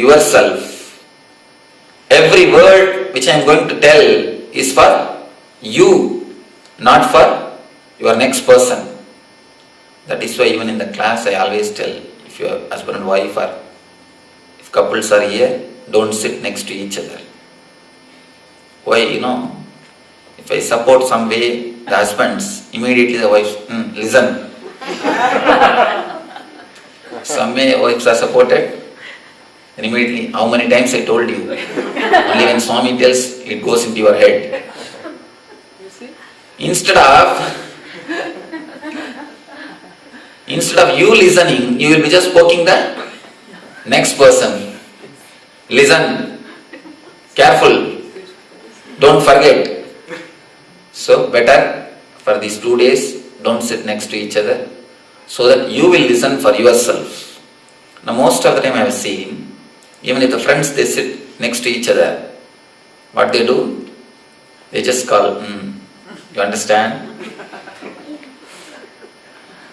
yourself. Every word which I am going to tell is for you, not for your next person. That is why even in the class I always tell, if your husband and wife are, if couples are here, don't sit next to each other. Why? If I support some way the husbands, immediately the wives, listen. Some way wives are supported, and immediately, how many times I told you? Only when Swami tells, it goes into your head. Instead of you listening, you will be just poking the next person. Listen. Careful. Don't forget. So better for these 2 days, don't sit next to each other, so that you will listen for yourself. Now most of the time I have seen, even if the friends they sit next to each other, what they do? They just call, you understand?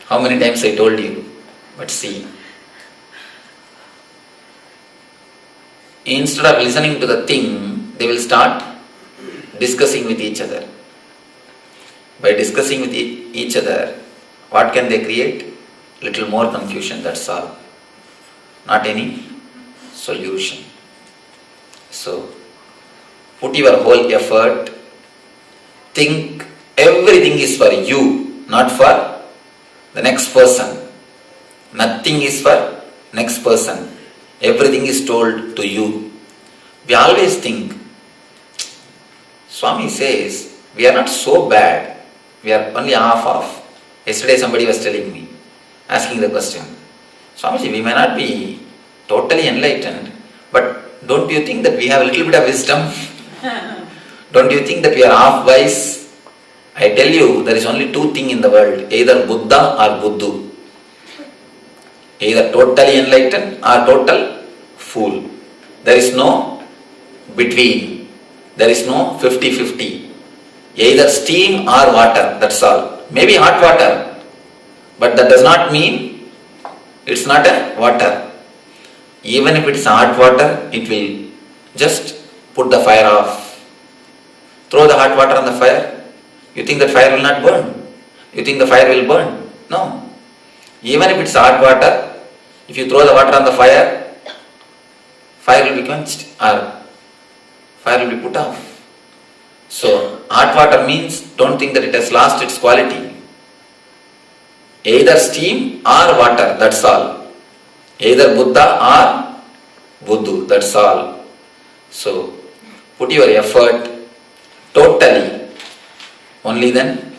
How many times I told you? But see, instead of listening to the thing, they will start discussing with each other. By discussing with each other, what can they create? Little more confusion, that's all. Not any solution. So, put your whole effort. Think everything is for you, not for the next person. Nothing is for next person. Everything is told to you. We always think, Swami says, we are not so bad. We are only half. Yesterday somebody was telling me, asking the question, Swamiji, we may not be totally enlightened, but don't you think that we have a little bit of wisdom? Don't you think that we are half wise? I tell you, there is only 2 things in the world, either Buddha or Buddhu. Either totally enlightened or total fool. There is no between. There is no 50-50. Either steam or water, that's all. Maybe hot water, but that does not mean it's not a water. Even if it's hot water, it will just put the fire off. Throw the hot water on the fire. You think that fire will not burn? You think the fire will burn? No. Even if it's hot water, if you throw the water on the fire, fire will be quenched or fire will be put off. So, hot water means don't think that it has lost its quality. Either steam or water, that's all. Either Buddha or Buddhu, that's all. So, put your effort totally. Only then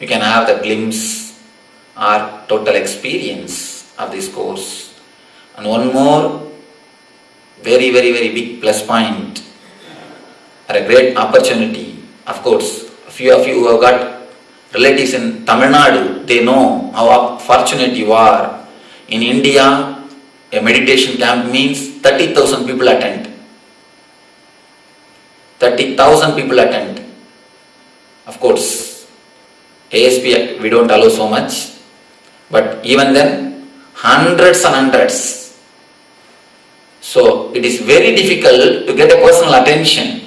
you can have the glimpse or total experience of this course. And one more very big plus point or a great opportunity. Of course, a few of you who have got relatives in Tamil Nadu, they know how fortunate you are. In India, a meditation camp means 30,000 people attend. 30,000 people attend. Of course, ASP we don't allow so much, but even then, hundreds and hundreds. So, it is very difficult to get a personal attention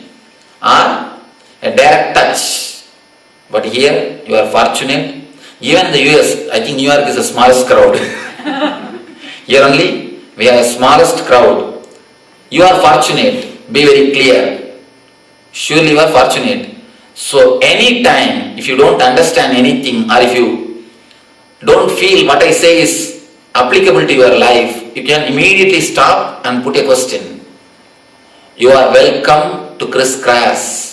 or a direct touch. But here, you are fortunate. Even in the US, I think New York is the smallest crowd. Here only, we have the smallest crowd. You are fortunate. Be very clear. Surely you are fortunate. So, any time, if you don't understand anything or if you don't feel what I say is applicable to your life, you can immediately stop and put a question. You are welcome to crisscross.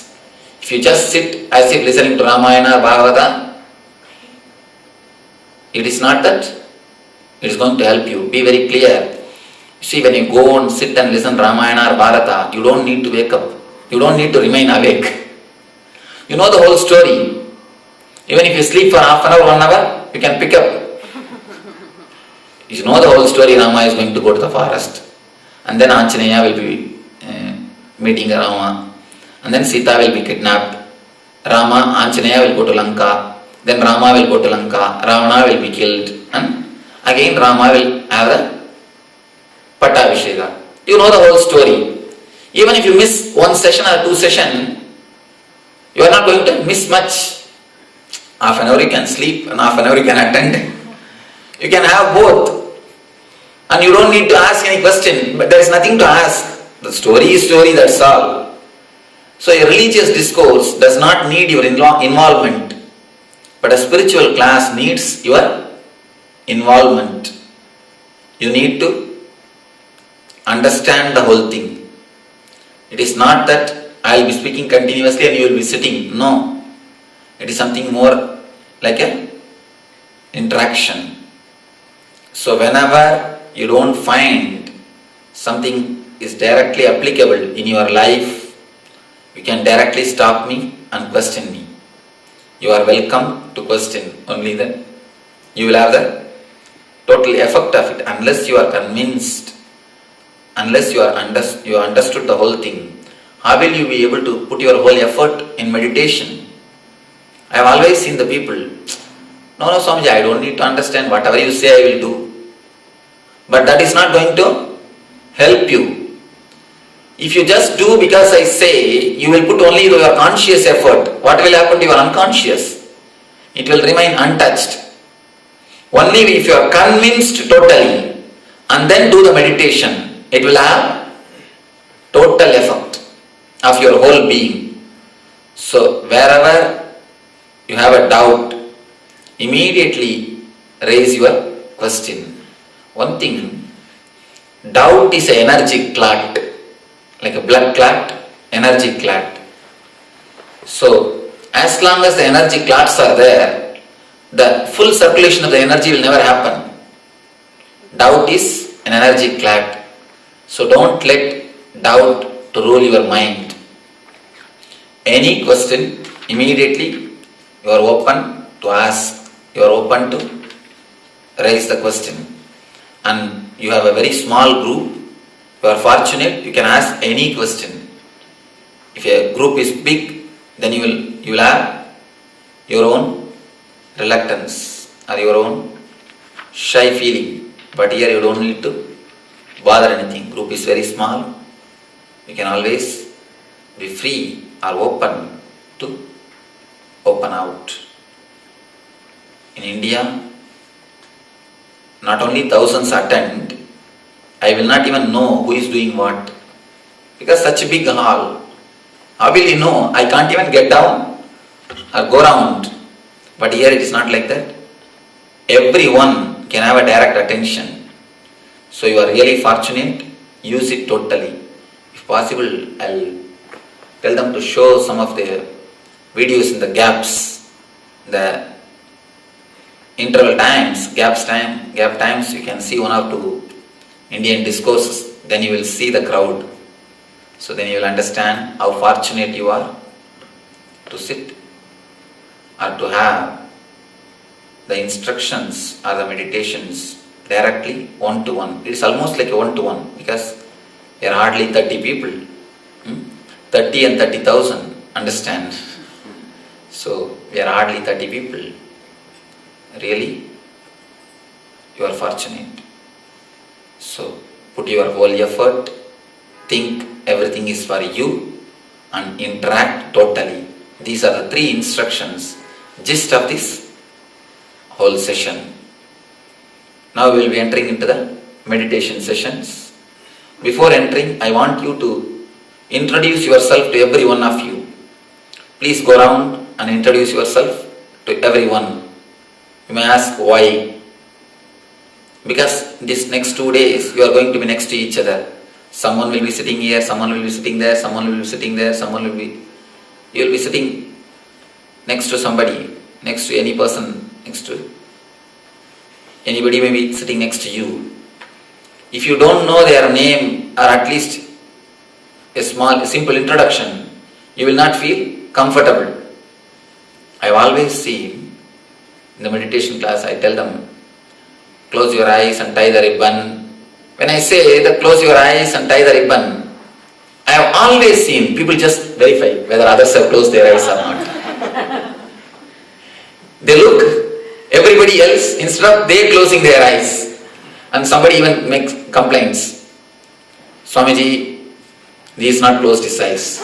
If you just sit as if listening to Ramayana or Bhagavata, it is not that. It is going to help you. Be very clear. See, when you go and sit and listen Ramayana or Bharata, you don't need to wake up. You don't need to remain awake. You know the whole story. Even if you sleep for half an hour, 1 hour, you can pick up. You know the whole story. Rama is going to go to the forest. And then Anjaneya will be meeting Rama. And then Sita will be kidnapped. Anjaneya will go to Lanka. Then Rama will go to Lanka. Ravana will be killed. And again Rama will have the Pattabhisheka. You know the whole story. Even if you miss one session or two sessions, you are not going to miss much. Half an hour you can sleep and half an hour you can attend. You can have both. And you don't need to ask any question, but there is nothing to ask. The story is story, that's all. So a religious discourse does not need your involvement, but a spiritual class needs your involvement. You need to understand the whole thing. It is not that I will be speaking continuously and you will be sitting. No. It is something more like an interaction. So whenever you don't find something is directly applicable in your life, you can directly stop me and question me. You are welcome to question, only then you will have the total effect of it. Unless you are convinced, unless you understood the whole thing, how will you be able to put your whole effort in meditation? I have always seen the people, no Swamiji, I don't need to understand, whatever you say I will do. But that is not going to help you. If you just do because I say, you will put only your conscious effort. What will happen to your unconscious? It will remain untouched. Only if you are convinced totally and then do the meditation, it will have total effect of your whole being. So wherever you have a doubt, immediately raise your question. One thing, doubt is an energy clot, like a blood clot, energy clot. So as long as the energy clots are there, the full circulation of the energy will never happen. Doubt is an energy clot. So don't let doubt to rule your mind. Any question, immediately you are open to ask, you are open to raise the question. And you have a very small group, you are fortunate, you can ask any question. If a group is big, then you will have your own reluctance or your own shy feeling. But here you don't need to bother anything. Group is very small, you can always be free or open to open out. In India, not only thousands attend, I will not even know who is doing what. Because such a big hall, how will you know? I can't even get down or go round. But here it is not like that. Everyone can have a direct attention. So you are really fortunate, use it totally. If possible, I'll tell them to show some of the videos in the gaps, the interval times, gap times, you can see one or two Indian discourses, then you will see the crowd. So then you will understand how fortunate you are to sit or to have the instructions or the meditations directly one-to-one. It is almost like a one-to-one because there are hardly 30 people. 30 and 30,000, understand? So we are hardly 30 people. Really, you are fortunate. So put your whole effort, think everything is for you and interact totally. These are the 3 instructions, gist of this whole session. Now we will be entering into the meditation sessions. Before entering, I want you to introduce yourself to every one of you. Please go around and introduce yourself to everyone. You may ask why? Because these next 2 days you are going to be next to each other. Someone will be sitting here, someone will be sitting there, someone will be sitting there, you will be sitting next to somebody, next to any person, next to anybody may be sitting next to you. If you don't know their name or at least a simple introduction, you will not feel comfortable. I have always seen in the meditation class, I tell them, close your eyes and tie the ribbon. When I say that close your eyes and tie the ribbon, I have always seen people just verify whether others have closed their eyes or not. They look, everybody else, instead of they closing their eyes, and somebody even makes complaints. Swamiji, he has not closed his eyes.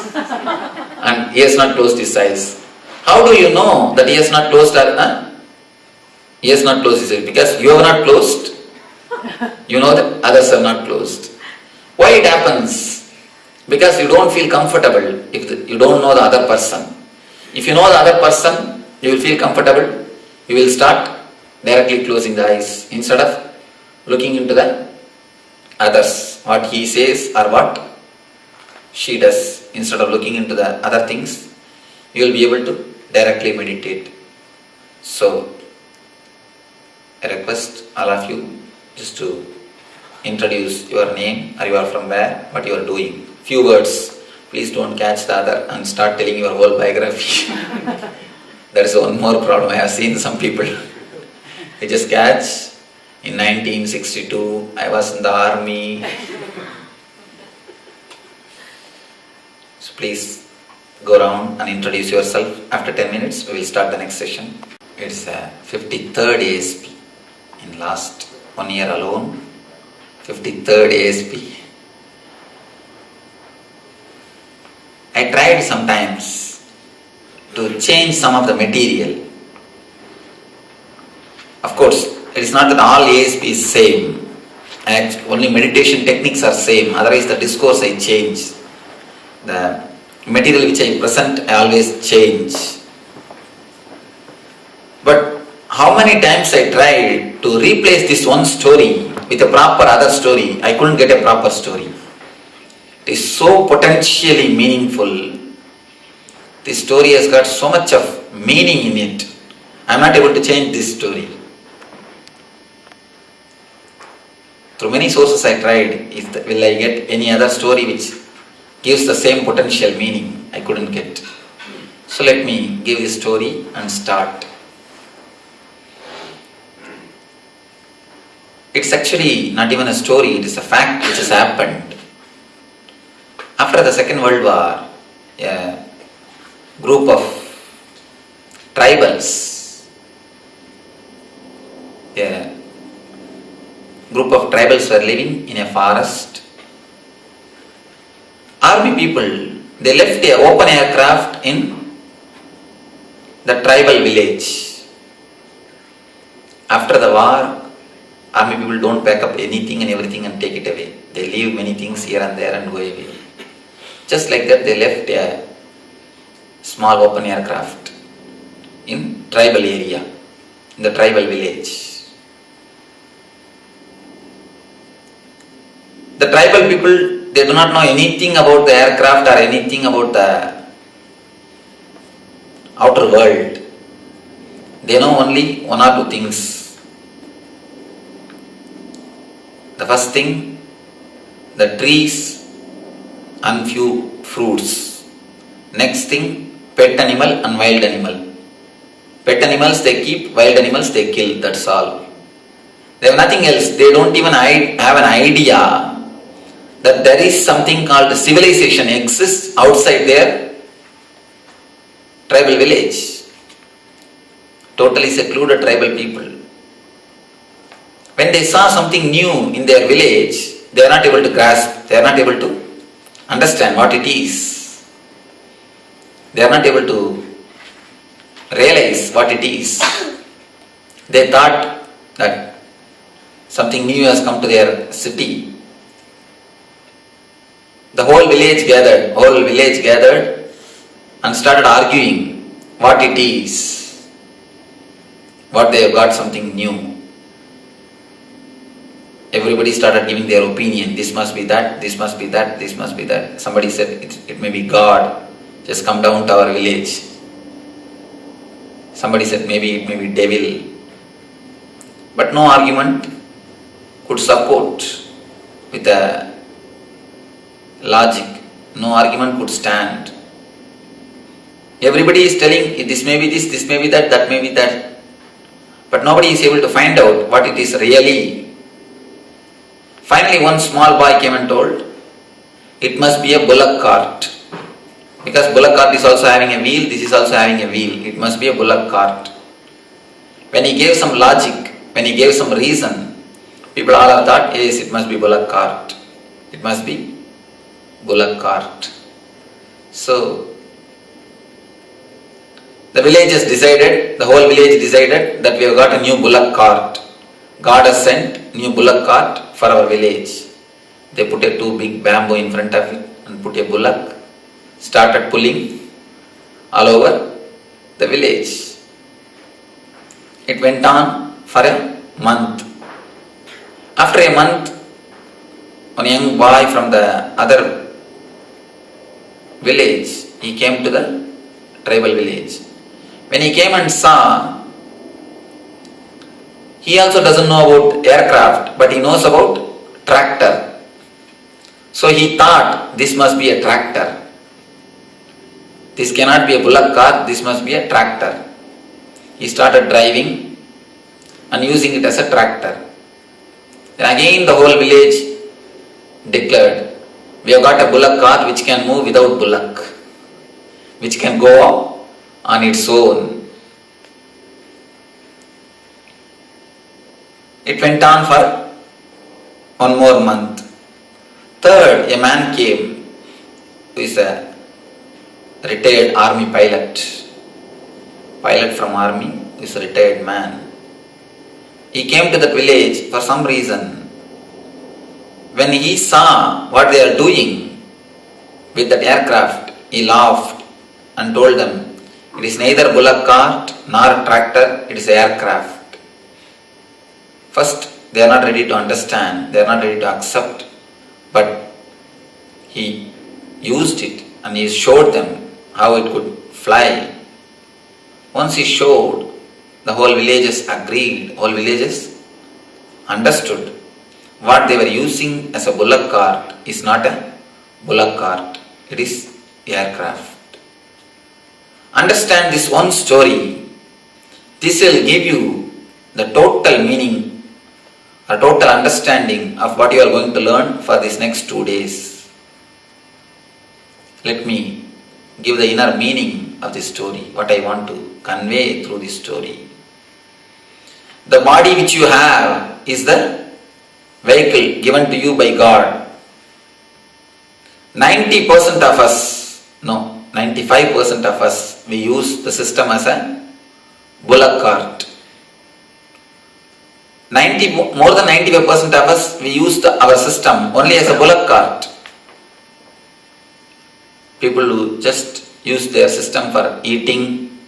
And he has not closed his eyes. How do you know that he has not closed? He has not closed his eyes. Because you have not closed. You know that others have not closed. Why it happens? Because you don't feel comfortable if you don't know the other person. If you know the other person, you will feel comfortable. You will start directly closing the eyes instead of looking into the others, what he says or what she does. Instead of looking into the other things, you will be able to directly meditate. So, I request all of you just to introduce your name, or you are from where, what you are doing. Few words. Please don't catch the other and start telling your whole biography. That is one more problem I have seen some people. They just catch, in 1962, I was in the army. So please go around and introduce yourself. After 10 minutes, we will start the next session. It's a 53rd ASP. In last 1 year alone, 53rd ASP. I tried sometimes to change some of the material. Of course, it is not that all ASP is same. Only meditation techniques are same. Otherwise, the discourse I change. The material which I present, I always change. But how many times I tried to replace this one story with a proper other story, I couldn't get a proper story. It is so potentially meaningful. This story has got so much of meaning in it. I am not able to change this story. Through many sources I tried, will I get any other story which gives the same potential meaning? I couldn't get. So let me give the story and start. It's actually not even a story, it is a fact which has happened. After the Second World War, a group of tribals, were living in a forest. Army people, they left their open aircraft in the tribal village. After the war, army people don't pack up anything and everything and take it away. They leave many things here and there and go away. Just like that, they left a small open aircraft in tribal area, in the tribal village. The tribal people, they do not know anything about the aircraft or anything about the outer world. They know only one or two things. The first thing, the trees and few fruits. Next thing, pet animal and wild animal. Pet animals they keep, wild animals they kill, that's all. They have nothing else. They don't even have an idea that there is something called civilization exists outside their tribal village. Totally secluded tribal people. When they saw something new in their village, they are not able to grasp, they are not able to understand what it is. They are not able to realize what it is. They thought that something new has come to their city. The whole village gathered and started arguing what it is, what they have got something new. Everybody started giving their opinion. This must be that, this must be that, this must be that. Somebody said it may be God, just come down to our village. Somebody said maybe it may be devil. But no argument could support with a logic. No argument could stand. Everybody is telling this may be this may be that, that may be that. But nobody is able to find out what it is really. Finally, one small boy came and told, it must be a bullock cart. Because bullock cart is also having a wheel, this is also having a wheel. It must be a bullock cart. When he gave some logic, when he gave some reason, people all have thought, yes, it must be bullock cart. It must be bullock cart. So the villagers decided, the whole village decided that we have got a new bullock cart. God has sent new bullock cart for our village. They put a 2 big bamboo in front of it and put a bullock, started pulling all over the village. It went on for a month. After a month, one young boy from the other village, he came to the tribal village. When he came and saw, he also doesn't know about aircraft, but he knows about tractor. So he thought this must be a tractor. This cannot be a bullock cart, this must be a tractor. He started driving and using it as a tractor. Then again the whole village declared, we have got a bullock cart which can move without bullock, which can go on its own. It went on for one more month. Third, a man came who is a retired army pilot from army, who is a retired man. He came to that village for some reason. When he saw what they are doing with that aircraft, he laughed and told them, it is neither bullock cart nor tractor, it is aircraft. First, they are not ready to understand, they are not ready to accept, but he used it and he showed them how it could fly. Once he showed, the whole villages agreed, whole villages understood what they were using as a bullock cart is not a bullock cart, it is aircraft. Understand this one story. This will give you the total meaning or total understanding of what you are going to learn for these next 2 days. Let me give the inner meaning of this story, what I want to convey through this story. The body which you have is the vehicle given to you by God. 90% of us, no, 95% of us, we use the system as a bullock cart. More than 95% of us, we use our system only as a bullock cart. People who just use their system for eating,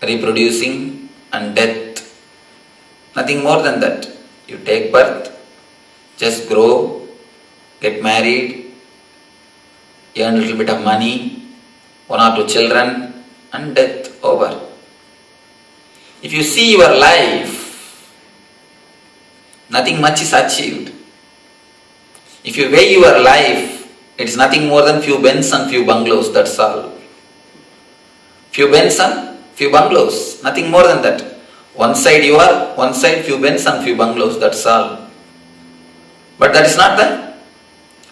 reproducing and death. Nothing more than that. You take birth, just grow, get married, earn a little bit of money, 1 or 2 children, and death over. If you see your life, nothing much is achieved. If you weigh your life, it is nothing more than few Benz and few bungalows, that's all. Few Benz and few bungalows, nothing more than that. One side you are, one side few Benz and few bungalows, that's all. But that is not the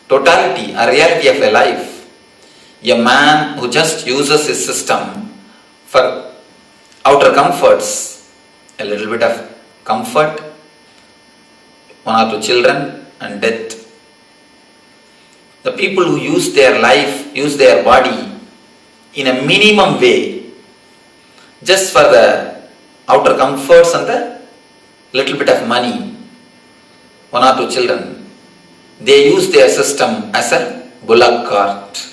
totality or reality of a life. A man who just uses his system for outer comforts, a little bit of comfort, 1 or 2 children and death. The people who use their life, use their body in a minimum way, just for the outer comforts and the little bit of money, 1 or 2 children, they use their system as a bullock cart.